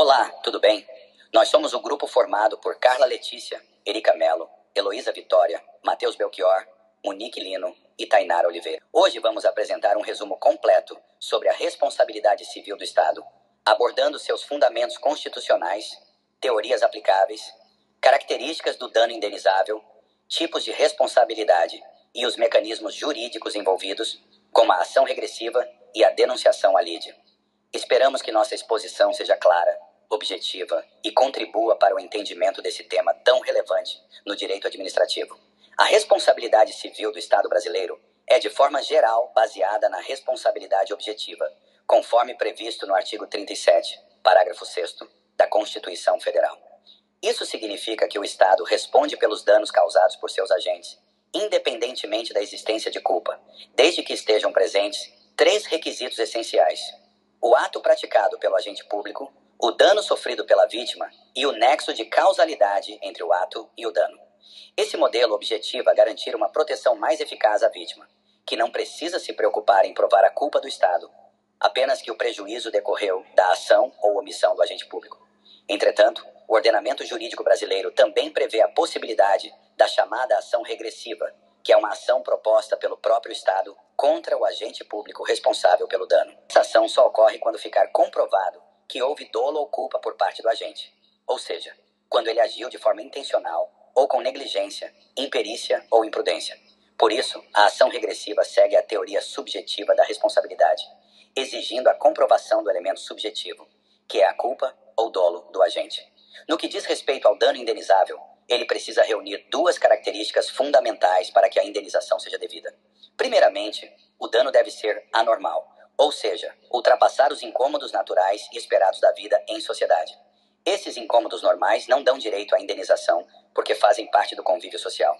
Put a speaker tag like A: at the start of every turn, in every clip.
A: Olá, tudo bem? Nós somos o grupo formado por Carla Letícia, Erika Mello, Heloísa Vitória, Matheus Belchior, Monique Lino e Tainara Oliveira. Hoje vamos apresentar um resumo completo sobre a responsabilidade civil do Estado, abordando seus fundamentos constitucionais, teorias aplicáveis, características do dano indenizável, tipos de responsabilidade e os mecanismos jurídicos envolvidos, como a ação regressiva e a denunciação à lide. Esperamos que nossa exposição seja clara, objetiva e contribua para o entendimento desse tema tão relevante no direito administrativo. A responsabilidade civil do Estado brasileiro é, de forma geral, baseada na responsabilidade objetiva, conforme previsto no artigo 37, parágrafo 6º, da Constituição Federal. Isso significa que o Estado responde pelos danos causados por seus agentes, independentemente da existência de culpa, desde que estejam presentes 3 requisitos essenciais: o ato praticado pelo agente público, o dano sofrido pela vítima e o nexo de causalidade entre o ato e o dano. Esse modelo objetiva garantir uma proteção mais eficaz à vítima, que não precisa se preocupar em provar a culpa do Estado, apenas que o prejuízo decorreu da ação ou omissão do agente público. Entretanto, o ordenamento jurídico brasileiro também prevê a possibilidade da chamada ação regressiva, que é uma ação proposta pelo próprio Estado contra o agente público responsável pelo dano. Essa ação só ocorre quando ficar comprovado que houve dolo ou culpa por parte do agente, ou seja, quando ele agiu de forma intencional ou com negligência, imperícia ou imprudência. Por isso, a ação regressiva segue a teoria subjetiva da responsabilidade, exigindo a comprovação do elemento subjetivo, que é a culpa ou dolo do agente. No que diz respeito ao dano indenizável, ele precisa reunir 2 características fundamentais para que a indenização seja devida. Primeiramente, o dano deve ser anormal, ou seja, ultrapassar os incômodos naturais e esperados da vida em sociedade. Esses incômodos normais não dão direito à indenização porque fazem parte do convívio social.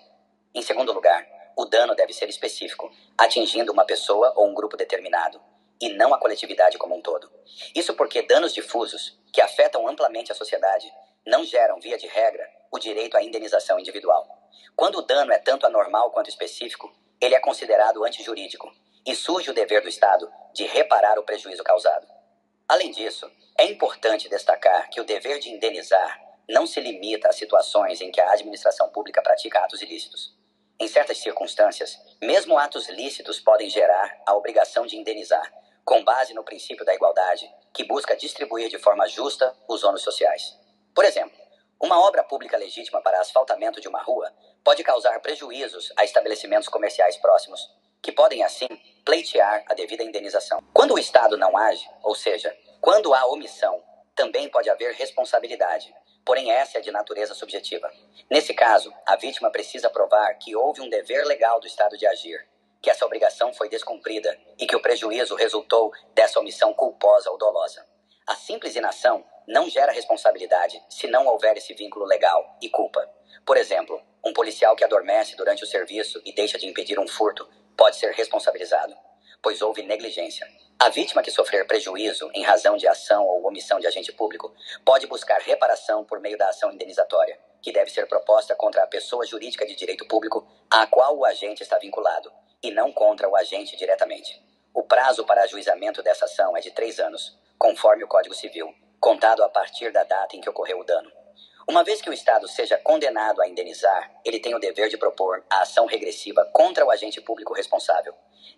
A: Em segundo lugar, o dano deve ser específico, atingindo uma pessoa ou um grupo determinado, e não a coletividade como um todo. Isso porque danos difusos, que afetam amplamente a sociedade, não geram, via de regra, o direito à indenização individual. Quando o dano é tanto anormal quanto específico, ele é considerado antijurídico e surge o dever do Estado de reparar o prejuízo causado. Além disso, é importante destacar que o dever de indenizar não se limita a situações em que a administração pública pratica atos ilícitos. Em certas circunstâncias, mesmo atos lícitos podem gerar a obrigação de indenizar, com base no princípio da igualdade, que busca distribuir de forma justa os ônus sociais. Por exemplo, uma obra pública legítima para asfaltamento de uma rua pode causar prejuízos a estabelecimentos comerciais próximos, que podem, assim, pleitear a devida indenização. Quando o Estado não age, ou seja, quando há omissão, também pode haver responsabilidade, porém essa é de natureza subjetiva. Nesse caso, a vítima precisa provar que houve um dever legal do Estado de agir, que essa obrigação foi descumprida e que o prejuízo resultou dessa omissão culposa ou dolosa. A simples inação não gera responsabilidade se não houver esse vínculo legal e culpa. Por exemplo, um policial que adormece durante o serviço e deixa de impedir um furto pode ser responsabilizado, pois houve negligência. A vítima que sofrer prejuízo em razão de ação ou omissão de agente público pode buscar reparação por meio da ação indenizatória, que deve ser proposta contra a pessoa jurídica de direito público à qual o agente está vinculado, e não contra o agente diretamente. O prazo para ajuizamento dessa ação é de 3 anos, conforme o Código Civil, contado a partir da data em que ocorreu o dano. Uma vez que o Estado seja condenado a indenizar, ele tem o dever de propor a ação regressiva contra o agente público responsável,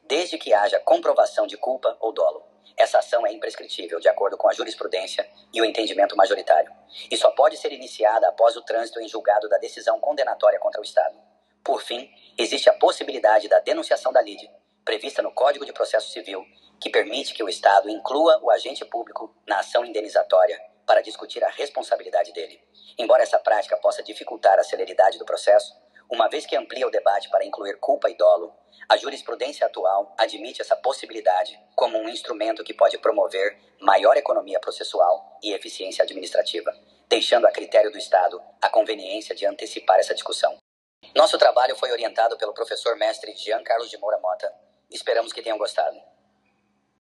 A: desde que haja comprovação de culpa ou dolo. Essa ação é imprescritível, de acordo com a jurisprudência e o entendimento majoritário, e só pode ser iniciada após o trânsito em julgado da decisão condenatória contra o Estado. Por fim, existe a possibilidade da denunciação da lide, prevista no Código de Processo Civil, que permite que o Estado inclua o agente público na ação indenizatória para discutir a responsabilidade dele. Embora essa prática possa dificultar a celeridade do processo, uma vez que amplia o debate para incluir culpa e dolo, a jurisprudência atual admite essa possibilidade como um instrumento que pode promover maior economia processual e eficiência administrativa, deixando a critério do Estado a conveniência de antecipar essa discussão. Nosso trabalho foi orientado pelo professor mestre Jean Carlos de Moura Mota. Esperamos que tenham gostado.